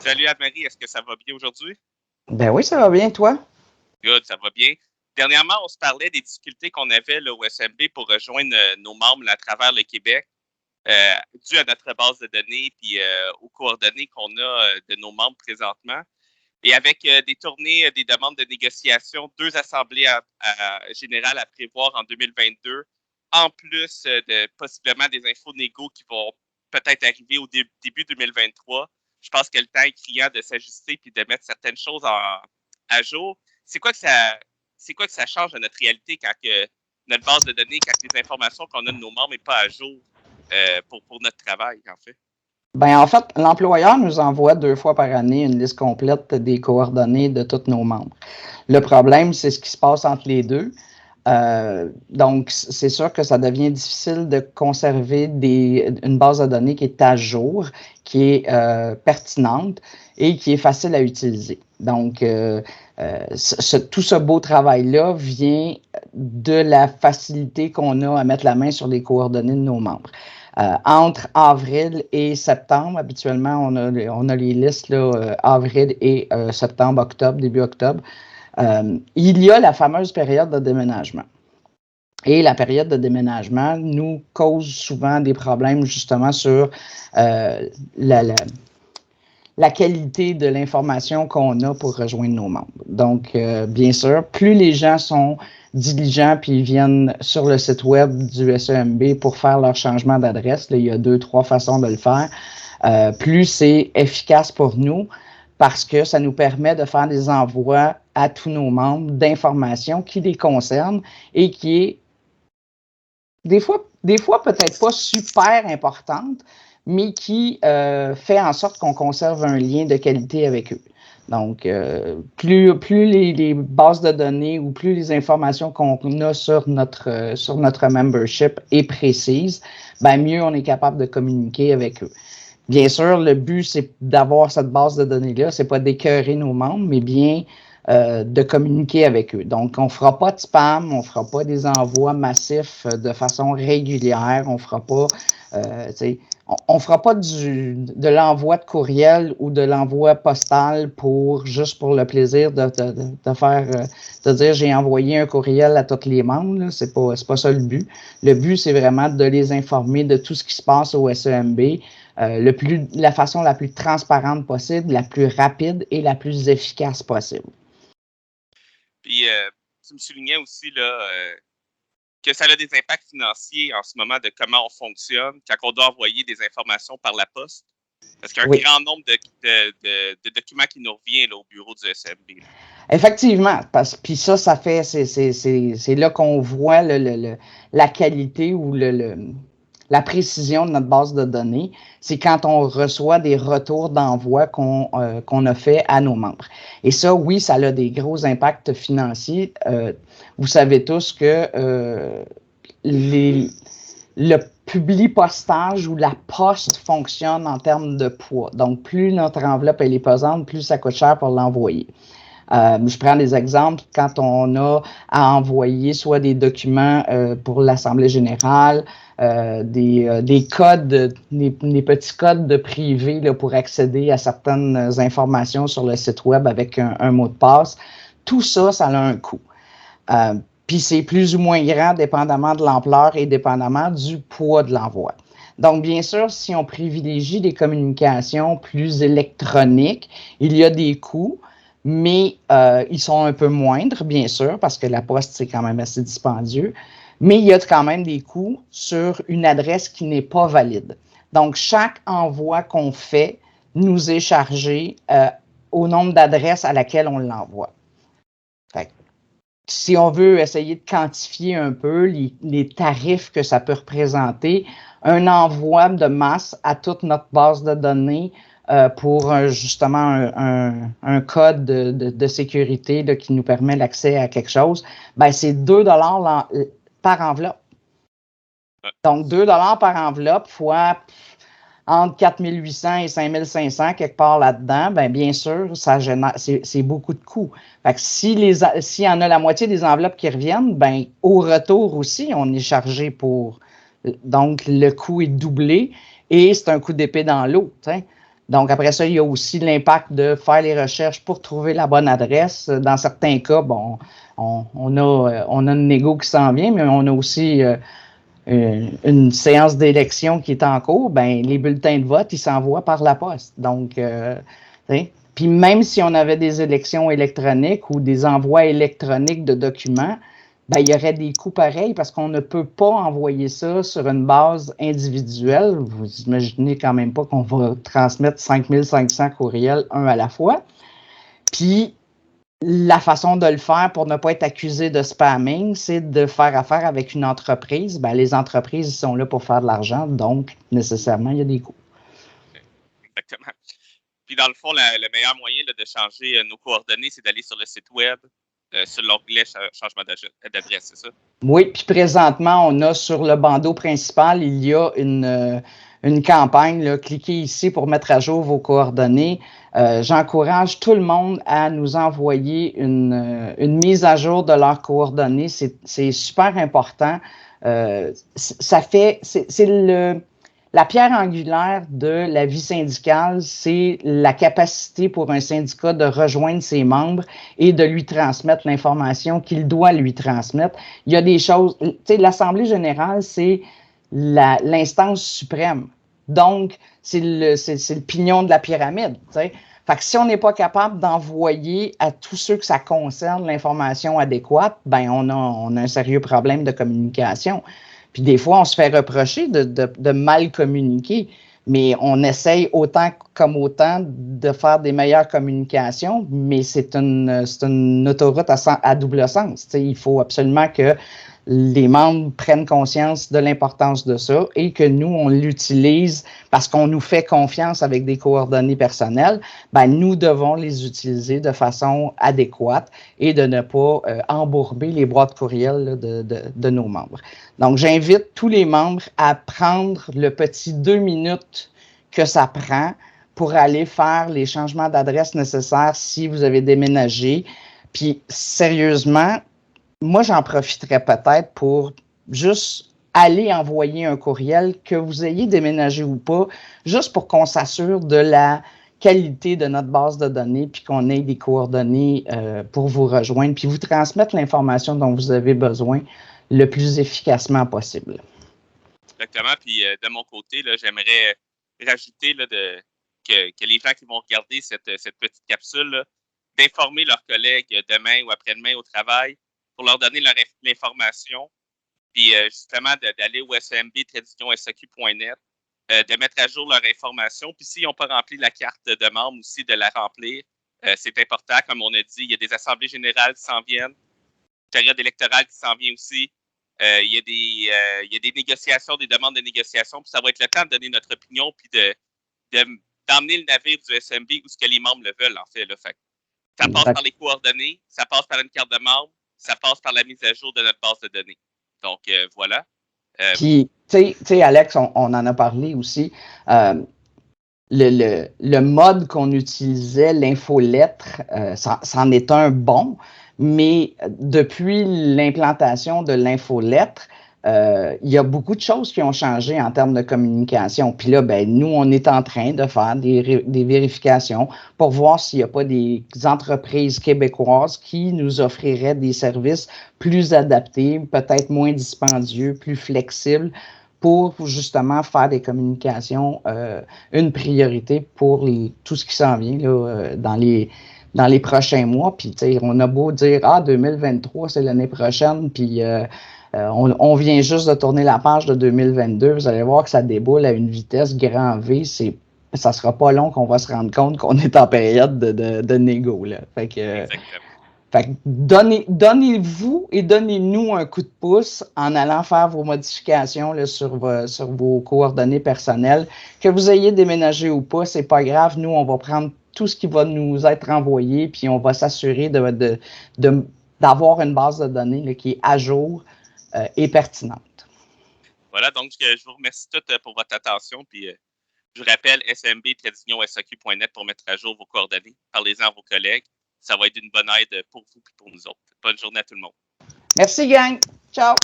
Salut Anne-Marie, est-ce que ça va bien aujourd'hui? Ben oui, ça va bien, toi? Good, ça va bien. Dernièrement, on se parlait des difficultés qu'on avait là, au SMB pour rejoindre nos membres là, à travers le Québec, dû à notre base de données puis aux coordonnées qu'on a de nos membres présentement. Et avec des tournées, des demandes de négociation, deux assemblées générales à prévoir en 2022, en plus de possiblement des infos négos qui vont peut-être arriver au début 2023. Je pense que le temps est criant de s'ajuster puis de mettre certaines choses à jour. C'est quoi que ça change de notre réalité quand que notre base de données, quand les informations qu'on a de nos membres n'est pas à jour pour notre travail, en fait? Ben en fait, l'employeur nous envoie 2 fois par année une liste complète des coordonnées de tous nos membres. Le problème, c'est ce qui se passe entre les deux. Donc, c'est sûr que ça devient difficile de conserver une base de données qui est à jour, qui est pertinente et qui est facile à utiliser. Donc, tout ce beau travail-là vient de la facilité qu'on a à mettre la main sur les coordonnées de nos membres. Entre avril et septembre, habituellement, on a les listes là, avril et septembre, octobre, début octobre. Il y a la fameuse période de déménagement. Et la période de déménagement nous cause souvent des problèmes justement sur la qualité de l'information qu'on a pour rejoindre nos membres. Donc, bien sûr, plus les gens sont diligents puis ils viennent sur le site web du SEMB pour faire leur changement d'adresse, là, il y a 2-3 façons de le faire, plus c'est efficace pour nous parce que ça nous permet de faire des envois à tous nos membres d'informations qui les concernent et qui est des fois peut-être pas super importante, mais qui fait en sorte qu'on conserve un lien de qualité avec eux. Donc, plus les bases de données ou plus les informations qu'on a sur notre membership est précise, ben mieux on est capable de communiquer avec eux. Bien sûr, le but, c'est d'avoir cette base de données-là, c'est pas d'écœurer nos membres, mais bien de communiquer avec eux. Donc, on ne fera pas de spam, on ne fera pas des envois massifs de façon régulière, on ne fera pas, on fera pas de l'envoi de courriel ou de l'envoi postal juste pour le plaisir de faire, de dire j'ai envoyé un courriel à tous les membres. C'est pas ça le but. Le but, c'est vraiment de les informer de tout ce qui se passe au SEMB. La façon la plus transparente possible, la plus rapide et la plus efficace possible. Puis, tu me soulignais aussi là, que ça a des impacts financiers en ce moment de comment on fonctionne quand on doit envoyer des informations par la poste. Parce qu'il y a un grand nombre de documents qui nous reviennent là, au bureau du SMB. Là. Effectivement, puis ça fait, c'est là qu'on voit la qualité ou la précision de notre base de données, c'est quand on reçoit des retours d'envoi qu'on a fait à nos membres. Et ça, oui, ça a des gros impacts financiers. Vous savez tous que le publipostage ou la poste fonctionne en termes de poids. Donc, plus notre enveloppe elle est pesante, plus ça coûte cher pour l'envoyer. Je prends des exemples quand on a à envoyer soit des documents pour l'Assemblée générale, des codes, des petits codes de privé là, pour accéder à certaines informations sur le site web avec un mot de passe. Tout ça, ça a un coût. Puis c'est plus ou moins grand dépendamment de l'ampleur et dépendamment du poids de l'envoi. Donc, bien sûr, si on privilégie des communications plus électroniques, il y a des coûts, mais ils sont un peu moindres, bien sûr, parce que la poste, c'est quand même assez dispendieux. Mais il y a quand même des coûts sur une adresse qui n'est pas valide. Donc, chaque envoi qu'on fait nous est chargé au nombre d'adresses à laquelle on l'envoie. Fait que, si on veut essayer de quantifier un peu les tarifs que ça peut représenter, un envoi de masse à toute notre base de données pour justement un code de sécurité là, qui nous permet l'accès à quelque chose, ben c'est 2 $ par enveloppe. Donc, 2 $ par enveloppe fois entre 4 800 et 5 500 quelque part là-dedans, bien sûr, ça génère, c'est beaucoup de coûts. Fait que s'il y en a la moitié des enveloppes qui reviennent, au retour aussi, on est chargé pour. Donc, le coût est doublé et c'est un coup d'épée dans l'eau. Donc, après ça, il y a aussi l'impact de faire les recherches pour trouver la bonne adresse. Dans certains cas, bon, on a une négo qui s'en vient, mais on a aussi une séance d'élection qui est en cours. Ben, les bulletins de vote, ils s'envoient par la poste. Donc, puis même si on avait des élections électroniques ou des envois électroniques de documents, ben, il y aurait des coûts pareils parce qu'on ne peut pas envoyer ça sur une base individuelle. Vous imaginez quand même pas qu'on va transmettre 5500 courriels un à la fois. Puis, la façon de le faire pour ne pas être accusé de spamming, c'est de faire affaire avec une entreprise. Ben, les entreprises sont là pour faire de l'argent, donc nécessairement, il y a des coûts. Exactement. Puis dans le fond, le meilleur moyen là, de changer nos coordonnées, c'est d'aller sur le site web, sur l'onglet changement d'adresse, c'est ça? Oui, puis présentement, on a sur le bandeau principal, il y a une campagne. Là, cliquez ici pour mettre à jour vos coordonnées. J'encourage tout le monde à nous envoyer une mise à jour de leurs coordonnées. C'est super important. C'est la pierre angulaire de la vie syndicale, c'est la capacité pour un syndicat de rejoindre ses membres et de lui transmettre l'information qu'il doit lui transmettre. Il y a des choses, tu sais, l'Assemblée générale, c'est l'instance suprême. Donc, c'est le pignon de la pyramide, tu sais. Fait que si on n'est pas capable d'envoyer à tous ceux que ça concerne l'information adéquate, ben on a un sérieux problème de communication. Puis des fois, on se fait reprocher de mal communiquer, mais on essaye autant comme autant de faire des meilleures communications, mais c'est une autoroute à double sens. T'sais, il faut absolument que les membres prennent conscience de l'importance de ça et que nous, on l'utilise parce qu'on nous fait confiance avec des coordonnées personnelles. Ben, nous devons les utiliser de façon adéquate et de ne pas embourber les boîtes courriels là, de nos membres. Donc, j'invite tous les membres à prendre le petit 2 minutes que ça prend pour aller faire les changements d'adresse nécessaires si vous avez déménagé. Puis, sérieusement, moi, j'en profiterais peut-être pour juste aller envoyer un courriel, que vous ayez déménagé ou pas, juste pour qu'on s'assure de la qualité de notre base de données, puis qu'on ait des coordonnées pour vous rejoindre, puis vous transmettre l'information dont vous avez besoin le plus efficacement possible. Exactement. Puis de mon côté, là, j'aimerais rajouter là, que les gens qui vont regarder cette petite capsule, là, d'informer leurs collègues demain ou après-demain au travail pour leur donner l'information, puis justement d'aller au smb-saq.net, de mettre à jour leur information. Puis s'ils n'ont pas rempli la carte de membre aussi, de la remplir. C'est important, comme on a dit, il y a des assemblées générales qui s'en viennent, une période électorale qui s'en vient aussi. Il y a des négociations, des demandes de négociation, puis ça va être le temps de donner notre opinion, puis d'emmener le navire du SMB où ce que les membres le veulent, en fait. Là. Fait ça passe par les coordonnées, ça passe par une carte de membre, ça passe par la mise à jour de notre base de données. Donc, voilà. Puis, tu sais, Alex, on en a parlé aussi. Le mode qu'on utilisait, l'infolettre, c'en est un bon, mais depuis l'implantation de l'infolettre, il y a beaucoup de choses qui ont changé en termes de communication. Puis là, ben, nous, on est en train de faire des vérifications pour voir s'il n'y a pas des entreprises québécoises qui nous offriraient des services plus adaptés, peut-être moins dispendieux, plus flexibles, pour justement faire des communications une priorité pour tout ce qui s'en vient là, dans les prochains mois. Puis, on a beau dire, 2023, c'est l'année prochaine, puis on vient juste de tourner la page de 2022. Vous allez voir que ça déboule à une vitesse grand V. Ça sera pas long qu'on va se rendre compte qu'on est en période de négo. Là. Fait que donnez-vous et donnez-nous un coup de pouce en allant faire vos modifications là, sur vos coordonnées personnelles. Que vous ayez déménagé ou pas, c'est pas grave. Nous, on va prendre tout ce qui va nous être envoyé, puis on va s'assurer d'avoir une base de données là, qui est à jour et pertinente. Voilà, donc je vous remercie toutes pour votre attention. Puis je vous rappelle smb-saq.net pour mettre à jour vos coordonnées. Parlez-en à vos collègues. Ça va être une bonne aide pour vous et pour nous autres. Bonne journée à tout le monde. Merci, gang. Ciao.